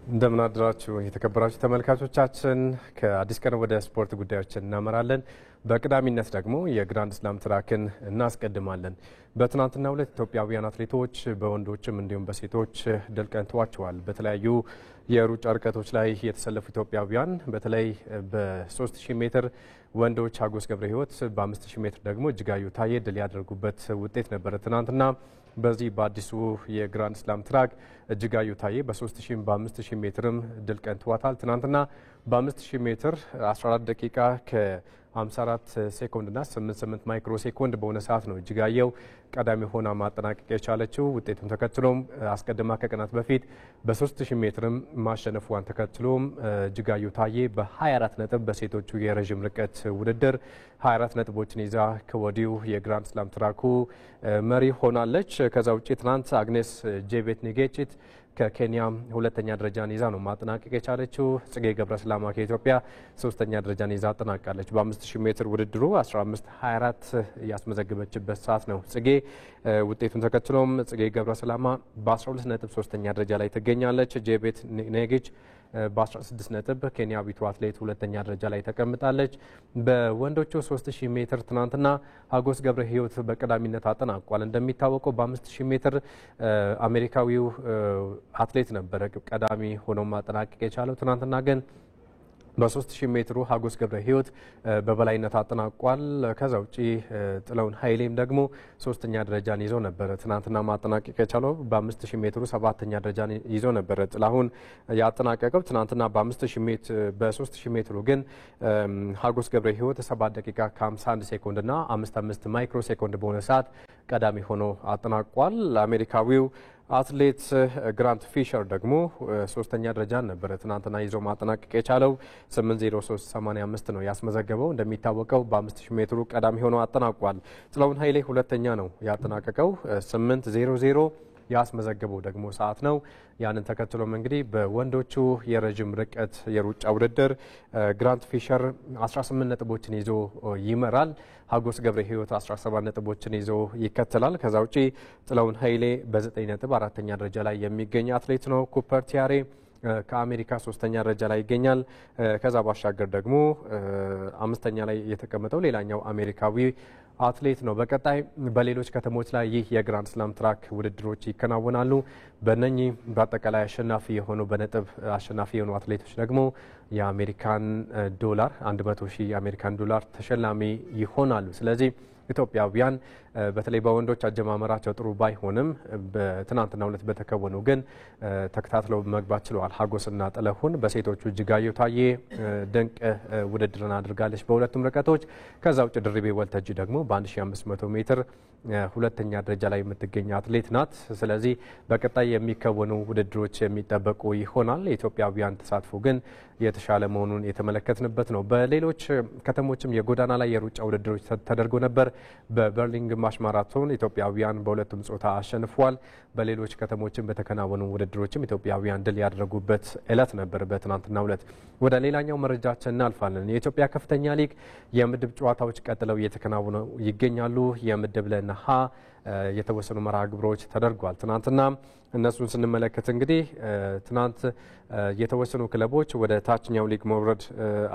እንደምን አድራችሁ የተከበራችሁ ተመልካቾቻችን። ከአዲስ ቀን ወደ ስፖርት ጉዳዮች እናመራለን። በቅዳሚነት ደግሞ የግራንድ ስላም ትራክን እናስቀድማለን። በትናንትናው ዕለት ኢትዮጵያውያን አትሌቶች በወንዶችም እንዲሁም በሴቶች ድል ቀንተዋቸዋል። በተለያዩ የሩጫ ርቀቶች ላይ የተሰለፉ ኢትዮጵያውያን በተለይ በ3000 ሜትር ወንዶች ሀጎስ ገብረ ሕይወት፣ በ5000 ሜትር ደግሞ እጅጋዩ ታዬ ድል ያደረጉበት ውጤት ነበረ ትናንትና። በዚህ በአዲሱ የግራንድ ስላም ትራክ እጅጋዩ ታዬ በ3000 በ5000 ሜትርም ድል ቀንተዋታል። ትናንትና በ5000 ሜትር 14 ደቂቃ ከ54 ሴኮንድ እና 88 ማይክሮ ሴኮንድ በሆነ ሰዓት ነው እጅጋየው ቀዳሚ ሆና ማጠናቀቅ የቻለችው። ውጤቱን ተከትሎም አስቀድማ ከቀናት በፊት በ3000 ሜትርም ማሸነፏን ተከትሎም እጅጋዩ ታዬ በ24 ነጥብ በሴቶቹ የረዥም ርቀት ውድድር 24 ነጥቦችን ይዛ ከወዲሁ የግራንድ ስላም ትራኩ መሪ ሆናለች። ከዛ ውጪ ትናንት አግኔስ ጄቤት ኒጌቺት ከኬንያ ሁለተኛ ደረጃን ይዛ ነው ማጠናቀቅ የቻለችው። ጽጌ ገብረስላማ ከኢትዮጵያ ሶስተኛ ደረጃን ይዛ አጠናቃለች። በ5000 ሜትር ውድድሩ 15:24 ያስመዘገበችበት ሰዓት ነው ጽጌ። ውጤቱን ተከትሎም ጽጌ ገብረስላማ በ12 ነጥብ ሶስተኛ ደረጃ ላይ ትገኛለች። ጄቤት ኔጌች በ16 ነጥብ ኬንያዊቱ አትሌት ሁለተኛ ደረጃ ላይ ተቀምጣለች። በወንዶቹ 3000 ሜትር ትናንትና ሀጎስ ገብረ ሕይወት በቀዳሚነት አጠናቋል። እንደሚታወቀው በ5000 ሜትር አሜሪካዊው አትሌት ነበረ ቀዳሚ ሆኖ ማጠናቀቅ የቻለው። ትናንትና ግን በ3000 ሜትሩ ሀጎስ ገብረ ሕይወት በበላይነት አጠናቋል። ከዛ ውጪ ጥለውን ኃይሌም ደግሞ ሶስተኛ ደረጃን ይዞ ነበር ትናንትና ማጠናቀቅ የቻለው። በ5000 ሜትሩ ሰባተኛ ደረጃን ይዞ ነበር ጥላሁን ያጠናቀቀው። ትናንትና በ3000 ሜትሩ ግን ሀጎስ ገብረ ሕይወት 7 ደቂቃ ከ51 ሴኮንድ እና 55 ማይክሮ ሴኮንድ በሆነ ሰዓት ቀዳሚ ሆኖ አጠናቋል። አሜሪካዊው አትሌት ግራንት ፊሸር ደግሞ ሶስተኛ ደረጃን ነበር ትናንትና ይዞ ማጠናቀቅ የቻለው። 8:03:85 ነው ያስመዘገበው። እንደሚታወቀው በ5000 ሜትሩ ቀዳሚ ሆኖ አጠናቋል። ጥላሁን ኃይሌ ሁለተኛ ነው ያጠናቀቀው። 8:00 ያስመዘገበው ደግሞ ሰዓት ነው። ያንን ተከትሎም እንግዲህ በወንዶቹ የረጅም ርቀት የሩጫ ውድድር ግራንት ፊሸር 18 ነጥቦችን ይዞ ይመራል። ሀጎስ ገብረ ሕይወት 17 ነጥቦችን ይዞ ይከተላል። ከዛ ውጪ ጥላሁን ኃይሌ በ9 ነጥብ አራተኛ ደረጃ ላይ የሚገኝ አትሌት ነው። ኩፐር ቲያሬ ከአሜሪካ ሶስተኛ ደረጃ ላይ ይገኛል። ከዛ ባሻገር ደግሞ አምስተኛ ላይ የተቀመጠው ሌላኛው አሜሪካዊ አትሌት ነው። በቀጣይ በሌሎች ከተሞች ላይ ይህ የግራንድ ስላም ትራክ ውድድሮች ይከናወናሉ። በእነኚህ በአጠቃላይ አሸናፊ የሆኑ በነጥብ አሸናፊ የሆኑ አትሌቶች ደግሞ የአሜሪካን ዶላር 100,000 የአሜሪካን ዶላር ተሸላሚ ይሆናሉ። ስለዚህ ኢትዮጵያውያን በተለይ በወንዶች አጀማመራቸው ጥሩ ባይሆንም በትናንትናው ዕለት በተከወኑ ግን ተከታትለው መግባት ችለዋል። ሀጎስና ጥለሁን በሴቶቹ እጅጋየሁ ታዬ ድንቅ ውድድርን አድርጋለች በሁለቱም ርቀቶች። ከዛ ውጭ ድርቤ ወልተጂ ደግሞ በ1500 ሜትር ሁለተኛ ደረጃ ላይ የምትገኝ አትሌት ናት። ስለዚህ በቀጣይ የሚከወኑ ውድድሮች የሚጠበቁ ይሆናል። የኢትዮጵያውያን ተሳትፎ ግን የተሻለ መሆኑን የተመለከትንበት ነው። በሌሎች ከተሞችም የጎዳና ላይ የሩጫ ውድድሮች ተደርጎ ነበር። በበርሊን ግማሽ ማራቶን ኢትዮጵያውያን በሁለቱም ጾታ አሸንፏል። በሌሎች ከተሞችም በተከናወኑ ውድድሮችም ኢትዮጵያውያን ድል ያደረጉበት ዕለት ነበር በትናንትናው ዕለት። ወደ ሌላኛው መረጃችን እናልፋለን። የኢትዮጵያ ከፍተኛ ሊግ የምድብ ጨዋታዎች ቀጥለው እየተከናወኑ ይገኛሉ። የምድብ ለና ሀ የተወሰኑ መርሃ ግብሮች ተደርጓል። ትናንትና እነሱን ስንመለከት እንግዲህ ትናንት የተወሰኑ ክለቦች ወደ ታችኛው ሊግ መውረድ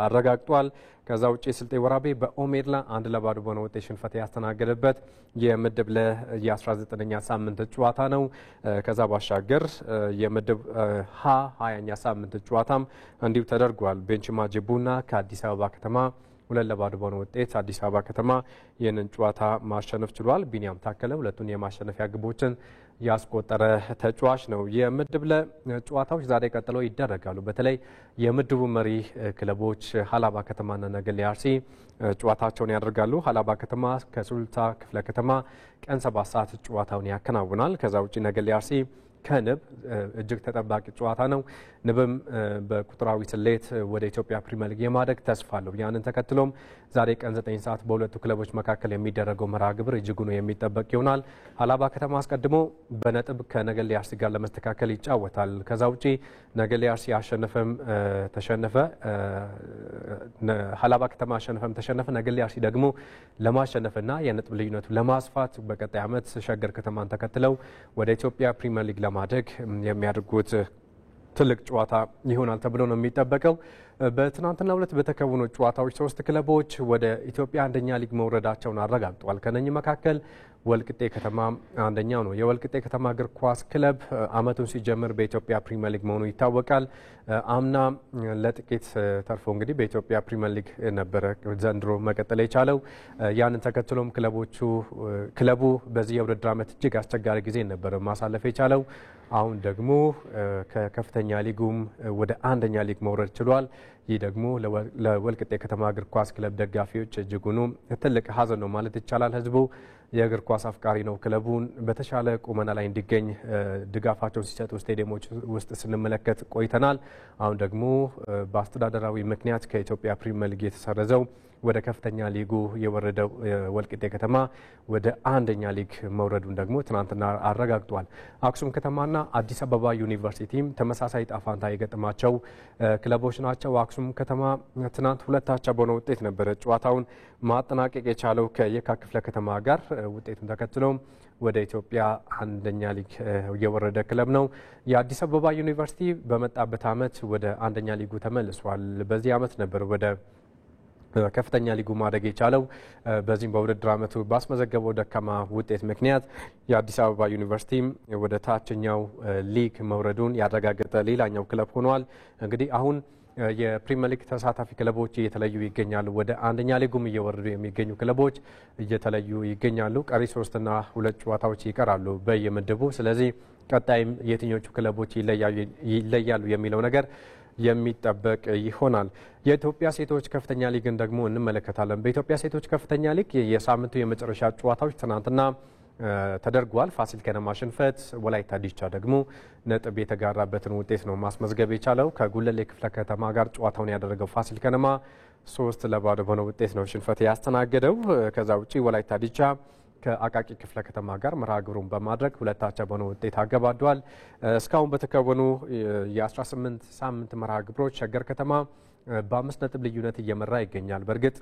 አረጋግጧል። ከዛ ውጪ ስልጤ ወራቤ በኦሜድላ 1-0 በሆነ ውጤት ሽንፈት ያስተናገደበት የምድብ ለ የ19ኛ ሳምንት ጨዋታ ነው። ከዛ ባሻገር የምድብ ሀ 20ኛ ሳምንት ጨዋታም እንዲሁ ተደርጓል። ቤንች ማጂ ቡና ከአዲስ አበባ ከተማ 2-0 በሆነ ውጤት አዲስ አበባ ከተማ ይህንን ጨዋታ ማሸነፍ ችሏል። ቢኒያም ታከለ ሁለቱን የማሸነፊያ ግቦችን ያስቆጠረ ተጫዋች ነው። የምድብ ለ ጨዋታዎች ዛሬ ቀጥለው ይደረጋሉ። በተለይ የምድቡ መሪ ክለቦች ሀላባ ከተማና ነገሌ አርሲ ጨዋታቸውን ያደርጋሉ። ሀላባ ከተማ ከሱሉልታ ክፍለ ከተማ ቀን 7 ሰዓት ጨዋታውን ያከናውናል። ከዛ ውጪ ነገሌ አርሲ ከንብ እጅግ ተጠባቂ ጨዋታ ነው። ንብም በቁጥራዊ ስሌት ወደ ኢትዮጵያ ፕሪሚየር ሊግ የማደግ ተስፋ አለው። ያንን ተከትሎም ዛሬ ቀን 9 ሰዓት በሁለቱ ክለቦች መካከል የሚደረገው መርሃ ግብር እጅጉን የሚጠበቅ ይሆናል። ሀላባ ከተማ አስቀድሞ በነጥብ ከነገሌ አርሲ ጋር ለመስተካከል ይጫወታል። ከዛ ውጪ ነገሌ አርሲ አሸነፈም ተሸነፈ፣ ሀላባ ከተማ አሸነፈም ተሸነፈ፣ ነገሌ አርሲ ደግሞ ለማሸነፍና የነጥብ ልዩነቱ ለማስፋት በቀጣይ ዓመት ሸገር ከተማን ተከትለው ወደ ኢትዮጵያ ፕሪሚየር ሊግ ለማደግ የሚያደርጉት ትልቅ ጨዋታ ይሆናል ተብሎ ነው የሚጠበቀው። በትናንትናው ዕለት በተከወኑ ጨዋታዎች 3 ክለቦች ወደ ኢትዮጵያ አንደኛ ሊግ መውረዳቸውን አረጋግጠዋል። ከነኚህ መካከል ወልቂጤ ከተማ አንደኛው ነው። የወልቂጤ ከተማ እግር ኳስ ክለብ አመቱን ሲጀምር በኢትዮጵያ ፕሪሚየር ሊግ መሆኑ ይታወቃል። አምና ለጥቂት ተርፎ እንግዲህ በኢትዮጵያ ፕሪሚየር ሊግ ነበረ ዘንድሮ መቀጠል የቻለው። ያንን ተከትሎም ክለቡ በዚህ የውድድር ዓመት እጅግ አስቸጋሪ ጊዜ ነበር ማሳለፍ የቻለው። አሁን ደግሞ ከከፍተኛ ሊጉም ወደ አንደኛ ሊግ መውረድ ችሏል። ይህ ደግሞ ለወልቂጤ ከተማ እግር ኳስ ክለብ ደጋፊዎች እጅጉኑ ትልቅ ሀዘን ነው ማለት ይቻላል። ህዝቡ የእግር ኳስ አፍቃሪ ነው። ክለቡን በተሻለ ቁመና ላይ እንዲገኝ ድጋፋቸውን ሲሰጡ ስቴዲየሞች ውስጥ ስንመለከት ቆይተናል። አሁን ደግሞ በአስተዳደራዊ ምክንያት ከኢትዮጵያ ፕሪሚየር ሊግ የተሰረዘው ወደ ከፍተኛ ሊጉ የወረደው ወልቂጤ ከተማ ወደ አንደኛ ሊግ መውረዱን ደግሞ ትናንትና አረጋግጧል። አክሱም ከተማና አዲስ አበባ ዩኒቨርሲቲም ተመሳሳይ ጣፋንታ የገጠማቸው ክለቦች ናቸው። አክሱም ከተማ ትናንት 2-2 በሆነ ውጤት ነበረ ጨዋታውን ማጠናቀቅ የቻለው ከየካ ክፍለ ከተማ ጋር። ውጤቱን ተከትሎም ወደ ኢትዮጵያ አንደኛ ሊግ የወረደ ክለብ ነው። የአዲስ አበባ ዩኒቨርሲቲ በመጣበት ዓመት ወደ አንደኛ ሊጉ ተመልሷል። በዚህ ዓመት ነበር ወደ ከፍተኛ ሊጉ ማደግ የቻለው። በዚህም በውድድር ዓመቱ ባስመዘገበው ደካማ ውጤት ምክንያት የአዲስ አበባ ዩኒቨርሲቲ ወደ ታችኛው ሊግ መውረዱን ያረጋገጠ ሌላኛው ክለብ ሆኗል። እንግዲህ አሁን የፕሪሚየር ሊግ ተሳታፊ ክለቦች እየተለዩ ይገኛሉ። ወደ አንደኛ ሊጉም እየወረዱ የሚገኙ ክለቦች እየተለዩ ይገኛሉ። ቀሪ 3ና 2 ጨዋታዎች ይቀራሉ በየምድቡ። ስለዚህ ቀጣይም የትኞቹ ክለቦች ይለያሉ የሚለው ነገር የሚጠበቅ ይሆናል። የኢትዮጵያ ሴቶች ከፍተኛ ሊግን ደግሞ እንመለከታለን። በኢትዮጵያ ሴቶች ከፍተኛ ሊግ የሳምንቱ የመጨረሻ ጨዋታዎች ትናንትና ተደርጓል። ፋሲል ከነማ ሽንፈት፣ ወላይታ ዲቻ ደግሞ ነጥብ የተጋራበትን ውጤት ነው ማስመዝገብ የቻለው። ከጉለሌ ክፍለ ከተማ ጋር ጨዋታውን ያደረገው ፋሲል ከነማ 3-0 በሆነ ውጤት ነው ሽንፈት ያስተናገደው። ከዛ ውጪ ወላይታ ዲቻ ከአቃቂ ክፍለ ከተማ ጋር መርሃ ግብሩን በማድረግ 2-2 በሆነ ውጤት አገባዷል። እስካሁን በተከወኑ የ18 ሳምንት መርሃ ግብሮች ሸገር ከተማ በ5 ነጥብ ልዩነት እየመራ ይገኛል። በእርግጥ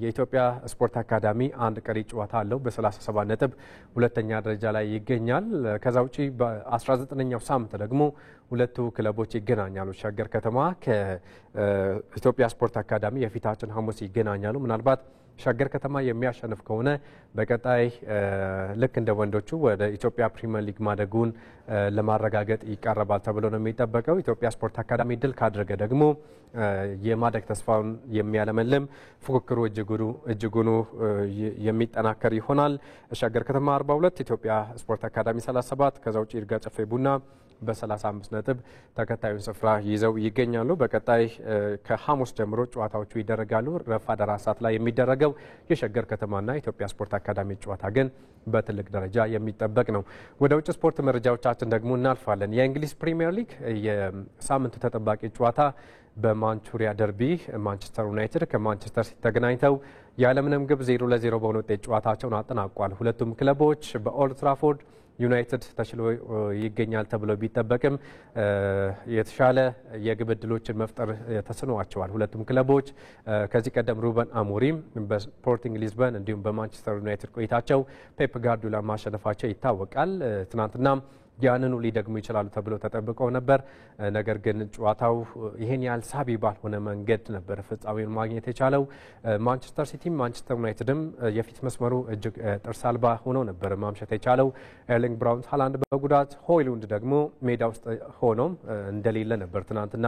የኢትዮጵያ ስፖርት አካዳሚ አንድ ቀሪ ጨዋታ አለው። በ37 ነጥብ ሁለተኛ ደረጃ ላይ ይገኛል። ከዛ ውጪ በ19ኛው ሳምንት ደግሞ ሁለቱ ክለቦች ይገናኛሉ። ሸገር ከተማ ከኢትዮጵያ ስፖርት አካዳሚ የፊታችን ሐሙስ ይገናኛሉ። ምናልባት ሸገር ከተማ የሚያሸንፍ ከሆነ በቀጣይ ልክ እንደ ወንዶቹ ወደ ኢትዮጵያ ፕሪሚየር ሊግ ማደጉን ለማረጋገጥ ይቃረባል ተብሎ ነው የሚጠበቀው። ኢትዮጵያ ስፖርት አካዳሚ ድል ካደረገ ደግሞ የማደግ ተስፋውን የሚያለመልም ፉክክሩ እጅጉኑ የሚጠናከር ይሆናል። ሸገር ከተማ 42፣ ኢትዮጵያ ስፖርት አካዳሚ 37፣ ከዛ ውጭ ይርጋ ጨፌ ቡና በ35 ነጥብ ተከታዩን ስፍራ ይዘው ይገኛሉ። በቀጣይ ከሐሙስ ጀምሮ ጨዋታዎቹ ይደረጋሉ። ረፋድ 4 ሰዓት ላይ የሚደረገው የሸገር ከተማና ኢትዮጵያ ስፖርት አካዳሚ ጨዋታ ግን በትልቅ ደረጃ የሚጠበቅ ነው። ወደ ውጭ ስፖርት መረጃዎቻችን ደግሞ እናልፋለን። የእንግሊዝ ፕሪሚየር ሊግ የሳምንቱ ተጠባቂ ጨዋታ በማንቹሪያ ደርቢ ማንቸስተር ዩናይትድ ከማንቸስተር ሲቲ ተገናኝተው ያለምንም ግብ 0-0 በሆነ ውጤት ጨዋታቸውን አጠናቋል። ሁለቱም ክለቦች በኦልድ ትራፎርድ ዩናይትድ ተችሎ ይገኛል ተብሎ ቢጠበቅም የተሻለ የግብ ዕድሎችን መፍጠር ተስኗቸዋል። ሁለቱም ክለቦች ከዚህ ቀደም ሩበን አሞሪም በስፖርቲንግ ሊዝበን እንዲሁም በማንቸስተር ዩናይትድ ቆይታቸው ፔፕ ጋርዲዮላ ማሸነፋቸው ይታወቃል። ትናንትናም ያንኑ ሊደግሙ ይችላሉ ተብሎ ተጠብቀው ነበር። ነገር ግን ጨዋታው ይሄን ያህል ሳቢ ባልሆነ መንገድ ነበር ፍጻሜውን ማግኘት የቻለው። ማንቸስተር ሲቲም ማንቸስተር ዩናይትድም የፊት መስመሩ እጅግ ጥርስ አልባ ሆነው ነበር ማምሸት የቻለው። ኤርሊንግ ብራውት ሃላንድ በጉዳት ሆይሉንድ ደግሞ ሜዳ ውስጥ ሆኖም እንደሌለ ነበር ትናንትና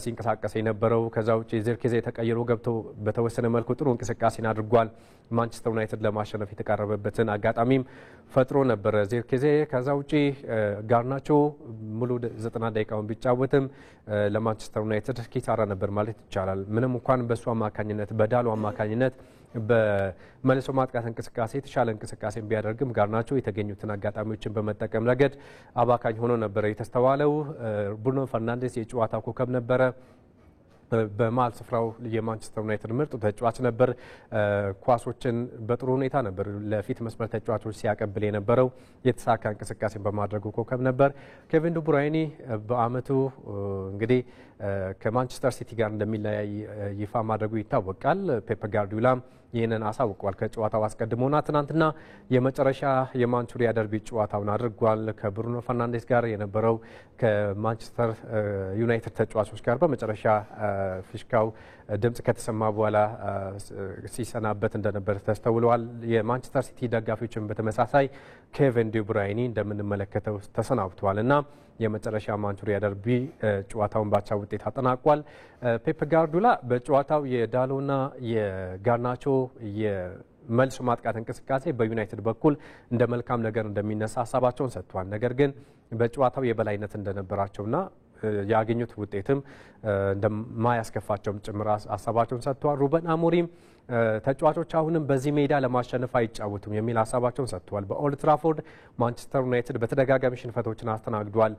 ሲንቀሳቀስ የነበረው። ከዛ ውጭ ዚርክዜ ተቀይሮ ገብቶ በተወሰነ መልኩ ጥሩ እንቅስቃሴን አድርጓል። ማንቸስተር ዩናይትድ ለማሸነፍ የተቃረበበትን አጋጣሚም ፈጥሮ ነበር ዚርክዜ። ከዛ ውጭ ጋርናቾ ሙሉ 90 ደቂቃውን ቢጫወትም ለማንቸስተር ዩናይትድ ኪሳራ ነበር ማለት ይቻላል። ምንም እንኳን በሱ አማካኝነት በዳሉ አማካኝነት በመልሶ ማጥቃት እንቅስቃሴ የተሻለ እንቅስቃሴ ቢያደርግም ጋርናቾ የተገኙትን አጋጣሚዎችን በመጠቀም ረገድ አባካኝ ሆኖ ነበር የተስተዋለው። ብሩኖ ፈርናንዴስ የጨዋታው ኮከብ ነበረ። በመሀል ስፍራው የማንቸስተር ዩናይትድ ምርጥ ተጫዋች ነበር። ኳሶችን በጥሩ ሁኔታ ነበር ለፊት መስመር ተጫዋቾች ሲያቀብል የነበረው። የተሳካ እንቅስቃሴን በማድረጉ ኮከብ ነበር። ኬቪን ዲ ብሩይኔ በአመቱ እንግዲህ ከማንቸስተር ሲቲ ጋር እንደሚለያይ ይፋ ማድረጉ ይታወቃል። ፔፕ ጋርዲዮላ ይህንን አሳውቋል። ከጨዋታው አስቀድሞና ትናንትና የመጨረሻ የማንቹሪያ ደርቢ ጨዋታውን አድርጓል። ከብሩኖ ፈርናንዴስ ጋር የነበረው ከማንቸስተር ዩናይትድ ተጫዋቾች ጋር በመጨረሻ ፊሽካው ድምጽ ከተሰማ በኋላ ሲሰናበት እንደነበር ተስተውሏል። የማንቸስተር ሲቲ ደጋፊዎችን በተመሳሳይ ኬቨን ዲ ብራይኒ እንደምንመለከተው ተሰናብቷል እና የመጨረሻ ማንቹሪያ ደርቢ ጨዋታውን ባቻ ውጤት አጠናቋል። ፔፕ ጋርዲዮላ በጨዋታው የዳሎና የጋርናቾ የመልሶ ማጥቃት እንቅስቃሴ በዩናይትድ በኩል እንደ መልካም ነገር እንደሚነሳ ሀሳባቸውን ሰጥቷል። ነገር ግን በጨዋታው የበላይነት እንደነበራቸውና ያገኙት ውጤትም እንደማያስከፋቸውም ጭምር ሀሳባቸውን ሰጥተዋል። ሩበን አሞሪም ተጫዋቾች አሁንም በዚህ ሜዳ ለማሸነፍ አይጫወቱም የሚል ሀሳባቸውን ሰጥተዋል። በኦልድ ትራፎርድ ማንቸስተር ዩናይትድ በተደጋጋሚ ሽንፈቶችን አስተናግዷል።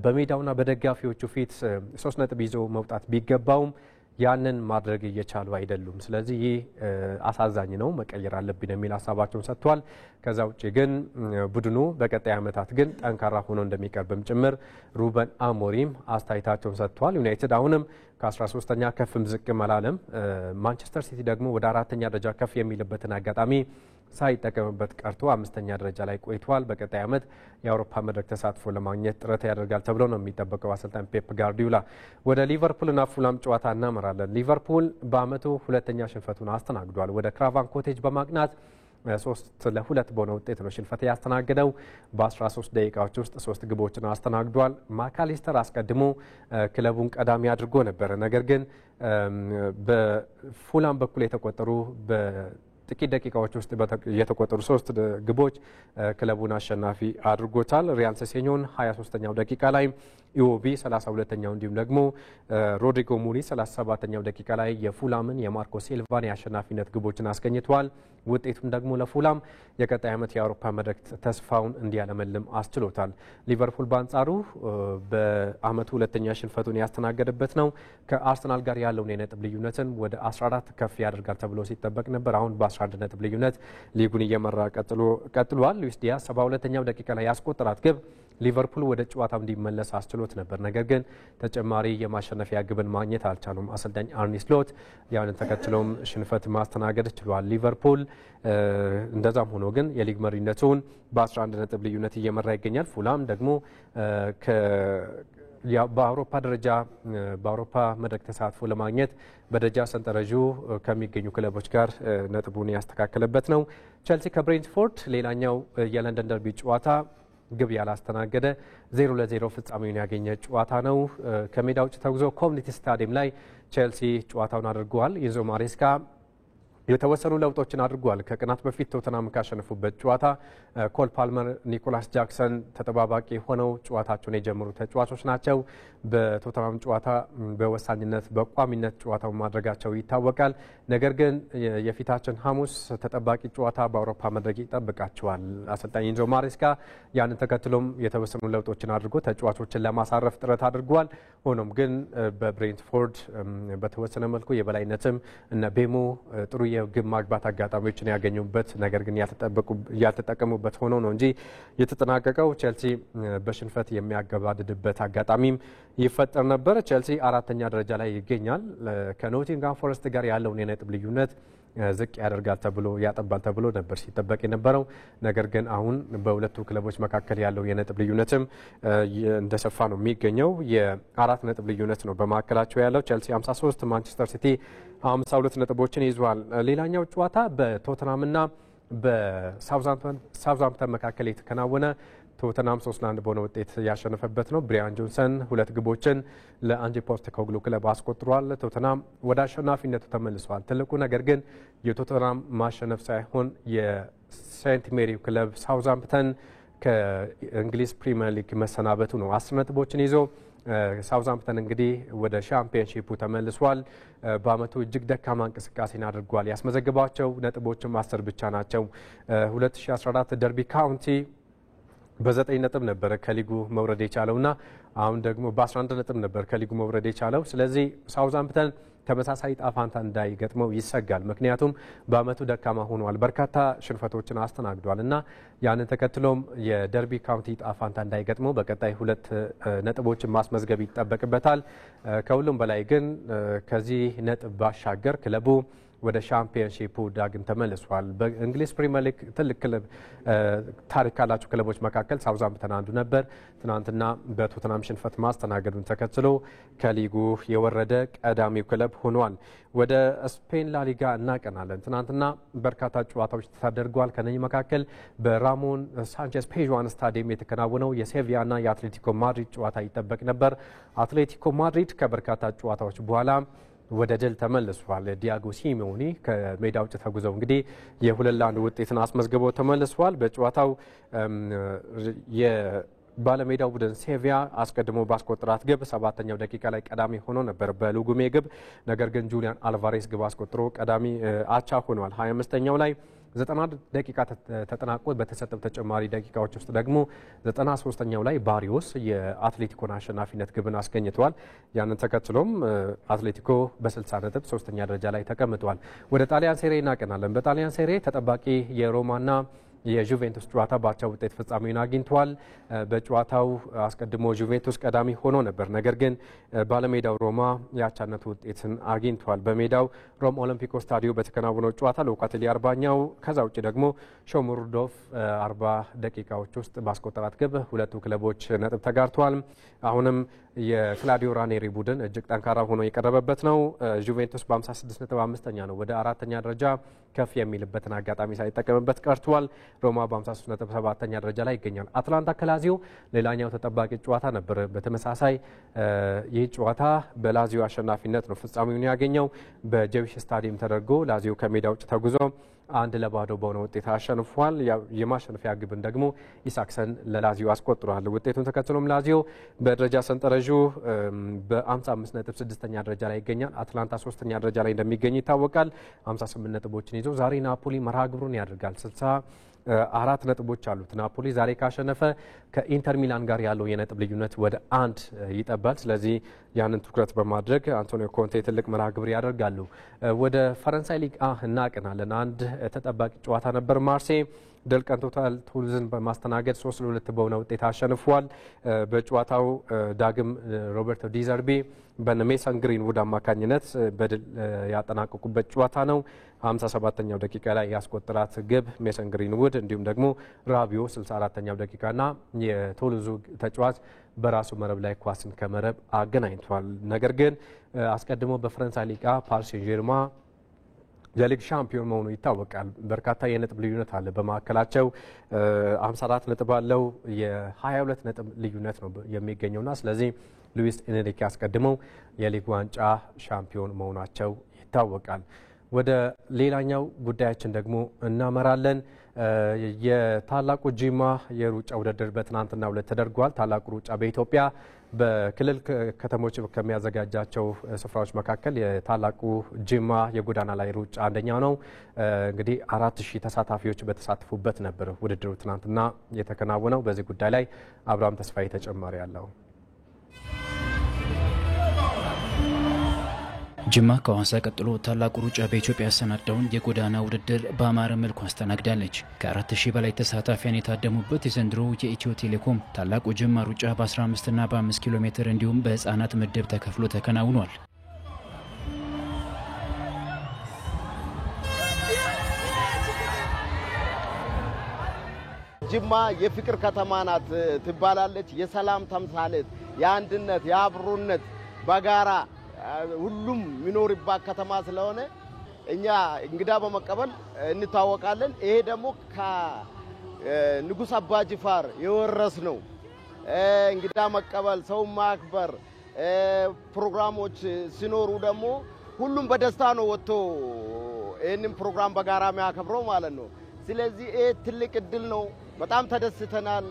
በሜዳውና በደጋፊዎቹ ፊት 3 ነጥብ ይዞ መውጣት ቢገባውም ያንን ማድረግ እየቻሉ አይደሉም። ስለዚህ ይህ አሳዛኝ ነው፣ መቀየር አለብን የሚል ሀሳባቸውን ሰጥቷል። ከዛ ውጭ ግን ቡድኑ በቀጣይ ዓመታት ግን ጠንካራ ሆኖ እንደሚቀርብም ጭምር ሩበን አሞሪም አስተያየታቸውን ሰጥቷል። ዩናይትድ አሁንም ከ13ኛ ከፍም ዝቅም አላለም። ማንቸስተር ሲቲ ደግሞ ወደ 4ኛ ደረጃ ከፍ የሚልበትን አጋጣሚ ሳይጠቀምበት ቀርቶ 5ኛ ደረጃ ላይ ቆይቷል። በቀጣይ ዓመት የአውሮፓ መድረክ ተሳትፎ ለማግኘት ጥረት ያደርጋል ተብሎ ነው የሚጠበቀው አሰልጣኝ ፔፕ ጋርዲዮላ። ወደ ሊቨርፑልና ፉላም ጨዋታ እናመራለን። ሊቨርፑል በአመቱ 2ኛ ሽንፈቱን አስተናግዷል። ወደ ክራቫን ኮቴጅ በማቅናት 3-2 በሆነ ውጤት ነው ሽንፈት ያስተናገደው። በ13 ደቂቃዎች ውስጥ 3 ግቦችን አስተናግዷል። ማካሊስተር አስቀድሞ ክለቡን ቀዳሚ አድርጎ ነበረ። ነገር ግን በፉላም በኩል የተቆጠሩ ጥቂት ደቂቃዎች ውስጥ የተቆጠሩ 3 ግቦች ክለቡን አሸናፊ አድርጎታል። ሪያን ሴሴኞን 23ኛው ደቂቃ ላይ፣ ኢዎቢ 32ኛው እንዲሁም ደግሞ ሮድሪጎ ሙሪ 37ኛው ደቂቃ ላይ የፉላምን የማርኮ ሲልቫን የአሸናፊነት ግቦችን አስገኝተዋል። ውጤቱም ደግሞ ለፉላም የቀጣይ ዓመት የአውሮፓ መድረክ ተስፋውን እንዲያለመልም አስችሎታል። ሊቨርፑል በአንጻሩ በአመቱ 2ኛ ሽንፈቱን ያስተናገደበት ነው። ከአርሰናል ጋር ያለውን የነጥብ ልዩነትን ወደ 14 ከፍ ያደርጋል ተብሎ ሲጠበቅ ነበር። አሁን በ11 ነጥብ ልዩነት ሊጉን እየመራ ቀጥሏል። ሉዊስ ዲያዝ 72ኛው ደቂቃ ላይ ያስቆጠራት ግብ ሊቨርፑል ወደ ጨዋታው እንዲመለስ አስችሎት ነበር። ነገር ግን ተጨማሪ የማሸነፊያ ግብን ማግኘት አልቻሉም አሰልጣኝ አርኒ ስሎት። ያንን ተከትሎም ሽንፈት ማስተናገድ ችሏል ሊቨርፑል። እንደዛም ሆኖ ግን የሊግ መሪነቱን በ11 ነጥብ ልዩነት እየመራ ይገኛል። ፉላም ደግሞ በአውሮፓ ደረጃ በአውሮፓ መድረክ ተሳትፎ ለማግኘት በደረጃ ሰንጠረዡ ከሚገኙ ክለቦች ጋር ነጥቡን ያስተካከለበት ነው። ቸልሲ ከብሬንትፎርድ ሌላኛው የለንደን ደርቢ ጨዋታ ግብ ያላስተናገደ 0-0 ፍጻሜውን ያገኘ ጨዋታ ነው። ከሜዳ ውጭ ተጉዞ ኮሚኒቲ ስታዲየም ላይ ቸልሲ ጨዋታውን አድርገዋል። ኢንዞ ማሬስካ የተወሰኑ ለውጦችን አድርጓል። ከቀናት በፊት ቶተናም ካሸነፉበት ጨዋታ ኮል ፓልመር፣ ኒኮላስ ጃክሰን ተጠባባቂ ሆነው ጨዋታቸውን የጀመሩ ተጫዋቾች ናቸው። በቶተናም ጨዋታ በወሳኝነት በቋሚነት ጨዋታውን ማድረጋቸው ይታወቃል። ነገር ግን የፊታችን ሐሙስ ተጠባቂ ጨዋታ በአውሮፓ መድረክ ይጠብቃቸዋል። አሰልጣኝ ኢንዞ ማሬስካ ያንን ተከትሎም የተወሰኑ ለውጦችን አድርጎ ተጫዋቾችን ለማሳረፍ ጥረት አድርጓል። ሆኖም ግን በብሬንትፎርድ በተወሰነ መልኩ የበላይነትም እነ ቤሞ ጥሩ የግብ ማግባት አጋጣሚዎችን ያገኙበት ነገር ግን ያልተጠቀሙበት ሆኖ ነው እንጂ የተጠናቀቀው ቸልሲ በሽንፈት የሚያገባድድበት አጋጣሚም ይፈጠር ነበር። ቸልሲ 4ኛ ደረጃ ላይ ይገኛል። ከኖቲንጋም ፎረስት ጋር ያለውን የነጥብ ልዩነት ዝቅ ያደርጋል ተብሎ ያጠባል ተብሎ ነበር ሲጠበቅ የነበረው። ነገር ግን አሁን በሁለቱ ክለቦች መካከል ያለው የነጥብ ልዩነትም እንደሰፋ ነው የሚገኘው። የ4 ነጥብ ልዩነት ነው በመካከላቸው ያለው። ቸልሲ 53፣ ማንቸስተር ሲቲ 52 ነጥቦችን ይዟል። ሌላኛው ጨዋታ በቶተናምና በሳውዛምፕተን መካከል የተከናወነ ቶተናም 3-1 በሆነ ውጤት ያሸነፈበት ነው። ብሪያን ጆንሰን 2 ግቦችን ለአንጄ ፖስቴኮግሉ ክለብ አስቆጥሯል። ቶተናም ወደ አሸናፊነቱ ተመልሷል። ትልቁ ነገር ግን የቶተናም ማሸነፍ ሳይሆን የሴንት ሜሪው ክለብ ሳውዛምፕተን ከእንግሊዝ ፕሪሚየር ሊግ መሰናበቱ ነው። 10 ነጥቦችን ይዞ ሳውዛምፕተን እንግዲህ ወደ ሻምፒዮንሺፑ ተመልሷል። በአመቱ እጅግ ደካማ እንቅስቃሴን አድርጓል። ያስመዘግባቸው ነጥቦችም 10 ብቻ ናቸው። 2014 ደርቢ ካውንቲ በ9 ነጥብ ነበር ከሊጉ መውረድ የቻለውና አሁን ደግሞ በ11 ነጥብ ነበር ከሊጉ መውረድ የቻለው። ስለዚህ ሳውዛምፕተን ተመሳሳይ ጣፋንታ እንዳይገጥመው ይሰጋል። ምክንያቱም በአመቱ ደካማ ሆኗል፣ በርካታ ሽንፈቶችን አስተናግዷል እና ያንን ተከትሎም የደርቢ ካውንቲ ጣፋንታ እንዳይገጥመው በቀጣይ 2 ነጥቦችን ማስመዝገብ ይጠበቅበታል። ከሁሉም በላይ ግን ከዚህ ነጥብ ባሻገር ክለቡ ወደ ሻምፒዮንሺፑ ዳግም ተመልሷል። በእንግሊዝ ፕሪሚየር ሊግ ትልቅ ክለብ ታሪክ ካላቸው ክለቦች መካከል ሳውዛምፕተን አንዱ ነበር። ትናንትና በቶተናም ሽንፈት ማስተናገዱን ተከትሎ ከሊጉ የወረደ ቀዳሚው ክለብ ሆኗል። ወደ ስፔን ላሊጋ እናቀናለን። ትናንትና በርካታ ጨዋታዎች ተደርገዋል። ከነኚህ መካከል በራሞን ሳንቼዝ ፔዥዋን ስታዲየም የተከናወነው የሴቪያና የአትሌቲኮ ማድሪድ ጨዋታ ይጠበቅ ነበር። አትሌቲኮ ማድሪድ ከበርካታ ጨዋታዎች በኋላ ወደ ድል ተመልሷል። ዲያጎ ሲሞኒ ከሜዳ ውጭ ተጉዘው እንግዲህ የ2-1 ውጤትን አስመዝግበው ተመልሷል። በጨዋታው ባለሜዳው ቡድን ሴቪያ አስቀድሞ ባስቆጠራት ግብ 7ኛው ደቂቃ ላይ ቀዳሚ ሆኖ ነበር በሉጉሜ ግብ። ነገር ግን ጁሊያን አልቫሬስ ግብ አስቆጥሮ ቀዳሚ አቻ ሆኗል። 25ኛው ላይ 90 ደቂቃ ተጠናቆ በተሰጠው ተጨማሪ ደቂቃዎች ውስጥ ደግሞ 93ኛው ላይ ባሪዮስ የአትሌቲኮን አሸናፊነት ግብን አስገኝቷል። ያንን ተከትሎም አትሌቲኮ በ60 ነጥብ 3ኛ ደረጃ ላይ ተቀምጧል። ወደ ጣሊያን ሴሬ እናቀናለን። በጣሊያን ሴሬ ተጠባቂ የሮማና የጁቬንቱስ ጨዋታ ባቻ ውጤት ፍጻሜውን አግኝቷል። በጨዋታው አስቀድሞ ጁቬንቱስ ቀዳሚ ሆኖ ነበር። ነገር ግን ባለሜዳው ሮማ የአቻነት ውጤትን አግኝቷል። በሜዳው ሮም ኦሎምፒኮ ስታዲዮ በተከናወነው ጨዋታ ሎካቴሊ 40ኛው ከዛ ውጭ ደግሞ ሾሙሩዶፍ 40 ደቂቃዎች ውስጥ ባስቆጠራት ግብ ሁለቱ ክለቦች ነጥብ ተጋርተዋል። አሁንም የክላዲዮ ራኔሪ ቡድን እጅግ ጠንካራ ሆኖ የቀረበበት ነው። ጁቬንቱስ በ56 ነጥብ 5ኛ ነው። ወደ 4ኛ ደረጃ ከፍ የሚልበትን አጋጣሚ ሳይጠቀምበት ቀርቷል። ሮማ በ53 ነጥብ 7ኛ ደረጃ ላይ ይገኛል። አትላንታ ከላዚዮ ሌላኛው ተጠባቂ ጨዋታ ነበር። በተመሳሳይ ይህ ጨዋታ በላዚዮ አሸናፊነት ነው ፍጻሜውን ያገኘው። በጄዊሽ ስታዲየም ተደርጎ ላዚዮ ከሜዳ ውጭ ተጉዞ 1-0 በሆነ ውጤት አሸንፏል። የማሸነፊያ ግብን ደግሞ ኢሳክሰን ለላዚዮ አስቆጥሯል። ውጤቱን ተከትሎም ላዚዮ በደረጃ ሰንጠረዡ በ55 ነጥብ 6ኛ ደረጃ ላይ ይገኛል። አትላንታ 3ኛ ደረጃ ላይ እንደሚገኝ ይታወቃል። 58 ነጥቦችን ይዞ ዛሬ ናፖሊ መርሃ ግብሩን ያደርጋል። 64 ነጥቦች አሉት። ናፖሊ ዛሬ ካሸነፈ ከኢንተር ሚላን ጋር ያለው የነጥብ ልዩነት ወደ 1 ይጠባል። ስለዚህ ያንን ትኩረት በማድረግ አንቶኒዮ ኮንቴ ትልቅ መርሃ ግብር ያደርጋሉ። ወደ ፈረንሳይ ሊግ እናቀናለን። አንድ ተጠባቂ ጨዋታ ነበር። ማርሴይ ድል ቀንቶታል። ቱልዝን በማስተናገድ 3-2 በሆነ ውጤት አሸንፏል። በጨዋታው ዳግም ሮበርቶ ዲዘርቢ በሜሰን ግሪንውድ አማካኝነት በድል ያጠናቀቁበት ጨዋታ ነው። 57ኛው ደቂቃ ላይ ያስቆጠራት ግብ ሜሰን ግሪንውድ እንዲሁም ደግሞ ራቢዮ 64ኛው ደቂቃና የቱልዙ ተጫዋች በራሱ መረብ ላይ ኳስን ከመረብ አገናኝቷል። ነገር ግን አስቀድሞ በፈረንሳይ ሊጋ ፓሪስ ሴን ጀርማ የሊግ ሻምፒዮን መሆኑ ይታወቃል። በርካታ የነጥብ ልዩነት አለ በመካከላቸው 54 ነጥብ አለው። የ22 ነጥብ ልዩነት ነው የሚገኘውና ስለዚህ ሉዊስ ኤንሪኬ አስቀድመው የሊግ ዋንጫ ሻምፒዮን መሆናቸው ይታወቃል። ወደ ሌላኛው ጉዳያችን ደግሞ እናመራለን። የታላቁ ጂማ የሩጫ ውድድር በትናንትናው ዕለት ተደርጓል። ታላቁ ሩጫ በኢትዮጵያ በክልል ከተሞች ከሚያዘጋጃቸው ስፍራዎች መካከል የታላቁ ጂማ የጎዳና ላይ ሩጫ አንደኛው ነው። እንግዲህ 4000 ተሳታፊዎች በተሳተፉበት ነበር ውድድሩ ትናንትና የተከናወነው። በዚህ ጉዳይ ላይ አብርሃም ተስፋዬ ተጨማሪ ያለው። ጅማ ከሐዋሳ ቀጥሎ ታላቁ ሩጫ በኢትዮጵያ ያሰናዳውን የጎዳና ውድድር በአማረ መልኩ አስተናግዳለች። ከ4000 በላይ ተሳታፊያን የታደሙበት የዘንድሮ የኢትዮ ቴሌኮም ታላቁ ጅማ ሩጫ በ15 እና በ5 ኪሎ ሜትር እንዲሁም በህፃናት ምድብ ተከፍሎ ተከናውኗል። ጅማ የፍቅር ከተማ ናት ትባላለች። የሰላም ተምሳሌት፣ የአንድነት፣ የአብሮነት በጋራ ሁሉም ሚኖርባት ከተማ ስለሆነ እኛ እንግዳ በመቀበል እንታወቃለን። ይሄ ደግሞ ከንጉስ አባጅፋር የወረስነው እንግዳ መቀበል፣ ሰው ማክበር ፕሮግራሞች ሲኖሩ ደግሞ ሁሉም በደስታ ነው ወጥቶ ይሄንን ፕሮግራም በጋራ የሚያከብረው ማለት ነው። ስለዚህ ይሄ ትልቅ እድል ነው። በጣም ተደስተናል።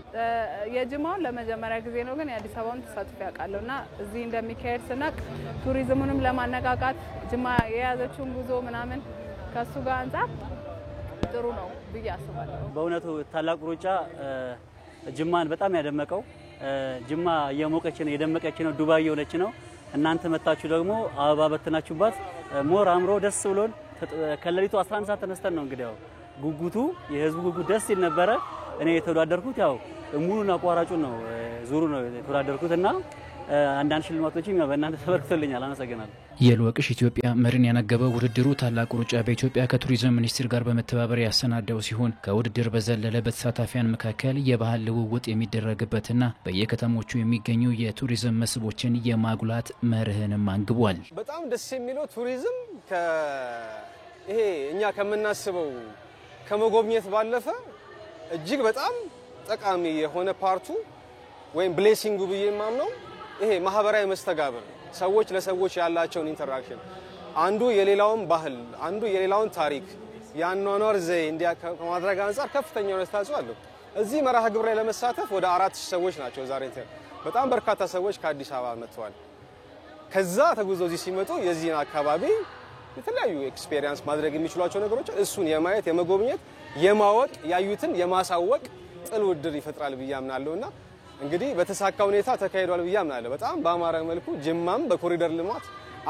የጅማውን ለመጀመሪያ ጊዜ ነው ግን የአዲስ አበባውን ተሳትፎ ያውቃለውና እዚህ እንደሚካሄድ ስናቅ ቱሪዝሙንም ለማነቃቃት ጅማ የያዘችውን ጉዞ ምናምን ከሱ ጋር አንፃር ጥሩ ነው ብዬ አስባለሁ። በእውነቱ ታላቁ ሩጫ ጅማን በጣም ያደመቀው ጅማ የሞቀች ነው የደመቀች ነው ዱባይ የሆነች ነው። እናንተ መጣችሁ ደግሞ አበባ በተናችሁባት ሞር አምሮ ደስ ብሎን ከሌሊቱ 11 ሰዓት ተነስተን ነው እንግዲህ ጉጉቱ የህዝቡ ጉጉት ደስ ይል ነበረ። እኔ የተወዳደርኩት ያው ሙሉና ቋራጩ ነው ዙሩ ነው የተወዳደርኩትና አንዳንድ ሽልማቶችም በእናንተ ተበርክቶልኛል። አመሰግናለሁ። የልወቅሽ ኢትዮጵያ መሪን ያነገበው ውድድሩ ታላቁ ሩጫ በኢትዮጵያ ከቱሪዝም ሚኒስቴር ጋር በመተባበር ያሰናዳው ሲሆን ከውድድር በዘለለ በተሳታፊያን መካከል የባህል ልውውጥ የሚደረግበትና በየከተሞቹ የሚገኙ የቱሪዝም መስህቦችን የማጉላት መርህንም አንግቧል። በጣም ደስ የሚለው ቱሪዝም ይሄ እኛ ከምናስበው ከመጎብኘት ባለፈ እጅግ በጣም ጠቃሚ የሆነ ፓርቱ ወይም ብሌሲንጉ ብዬ ማምነው ይሄ ማህበራዊ መስተጋብር ሰዎች ለሰዎች ያላቸውን ኢንተራክሽን አንዱ የሌላውን ባህል አንዱ የሌላውን ታሪክ ያኗኗር ዘይ እንዲያ ከማድረግ አንፃር ከፍተኛ አስተዋጽኦ አለው። እዚህ መርሃ ግብር ላይ ለመሳተፍ ወደ 4000 ሰዎች ናቸው ዛሬ በጣም በርካታ ሰዎች ከአዲስ አበባ መጥተዋል። ከዛ ተጉዘው እዚህ ሲመጡ የዚህን አካባቢ የተለያዩ ኤክስፒሪየንስ ማድረግ የሚችሏቸው ነገሮች እሱን የማየት የመጎብኘት የማወቅ ያዩትን የማሳወቅ ጥሩ ዕድል ይፈጥራል ብዬ አምናለሁና እንግዲህ በተሳካ ሁኔታ ተካሂዷል ብዬ አምናለሁ። በጣም በአማረ መልኩ ጅማም በኮሪደር ልማት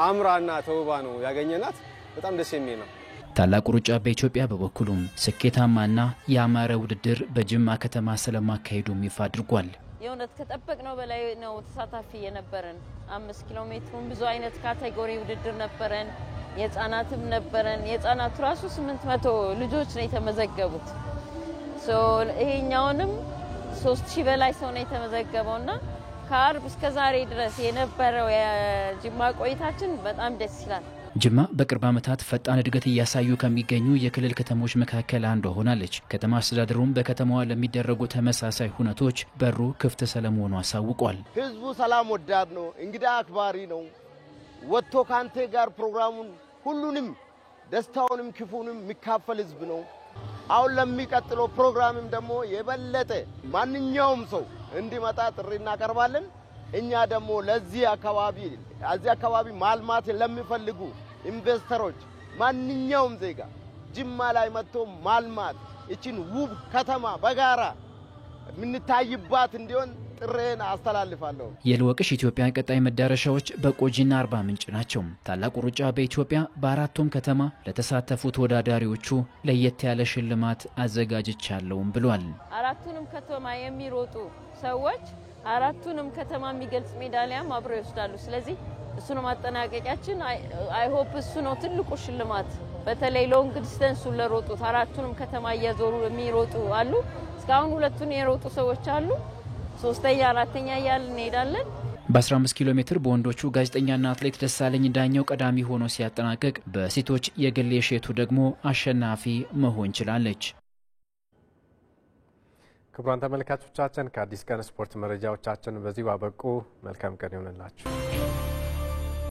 አምራና ተውባ ነው ያገኘናት። በጣም ደስ የሚል ነው። ታላቁ ሩጫ በኢትዮጵያ በበኩሉም ስኬታማና ያማረ ውድድር በጅማ ከተማ ስለማካሄዱም ይፋ አድርጓል። የእውነት ከጠበቅነው በላይ ነው ተሳታፊ የነበረን። 5 ኪሎ ሜትሩን ብዙ አይነት ካቴጎሪ ውድድር ነበረን። የህፃናትም ነበረን። የህፃናቱ ራሱ 800 ልጆች ነው የተመዘገቡት። ይሄኛውንም 3000 በላይ ሰው ነው የተመዘገበውና ከአርብ እስከ ዛሬ ድረስ የነበረው የጅማ ቆይታችን በጣም ደስ ይላል። ጅማ በቅርብ ዓመታት ፈጣን እድገት እያሳዩ ከሚገኙ የክልል ከተሞች መካከል አንዷ ሆናለች። ከተማ አስተዳደሩም በከተማዋ ለሚደረጉ ተመሳሳይ ሁነቶች በሩ ክፍት ስለመሆኑ አሳውቋል። ህዝቡ ሰላም ወዳድ ነው፣ እንግዳ አክባሪ ነው። ወጥቶ ካንተ ጋር ፕሮግራሙን ሁሉንም ደስታውንም ክፉንም የሚካፈል ህዝብ ነው። አሁን ለሚቀጥለው ፕሮግራምም ደግሞ የበለጠ ማንኛውም ሰው እንዲመጣ ጥሪ እናቀርባለን። እኛ ደግሞ ለዚህ አካባቢ ማልማት ለሚፈልጉ ኢንቨስተሮች ማንኛውም ዜጋ ጅማ ላይ መጥቶ ማልማት እቺን ውብ ከተማ በጋራ ምንታይባት እንዲሆን ጥሬን አስተላልፋለሁ። የልወቅሽ ኢትዮጵያ ቀጣይ መዳረሻዎች በቆጂና አርባ ምንጭ ናቸው። ታላቁ ሩጫ በኢትዮጵያ በአራቱም ከተማ ለተሳተፉ ተወዳዳሪዎቹ ለየት ያለ ሽልማት አዘጋጅቻለሁም ብሏል። አራቱንም ከተማ የሚሮጡ ሰዎች አራቱንም ከተማ የሚገልጽ ሜዳሊያም አብረው ይወስዳሉ። ስለዚህ እሱ ነው ማጠናቀቂያችን። አይ ሆፕ እሱ ነው ትልቁ ሽልማት። በተለይ ሎንግ ዲስታንስ ለሮጡት አራቱንም ከተማ እያዞሩ የሚሮጡ አሉ። እስካሁን ሁለቱን የሮጡ ሰዎች አሉ። ሶስተኛ አራተኛ እያልን እንሄዳለን። በ15 ኪሎ ሜትር በወንዶቹ ጋዜጠኛና አትሌት ደሳለኝ ዳኛው ቀዳሚ ሆኖ ሲያጠናቅቅ በሴቶች የግል የሼቱ ደግሞ አሸናፊ መሆን ችላለች። ክቡራን ተመልካቾቻችን ከአዲስ ቀን ስፖርት መረጃዎቻችን በዚህ ባበቁ። መልካም ቀን ይሁንላችሁ።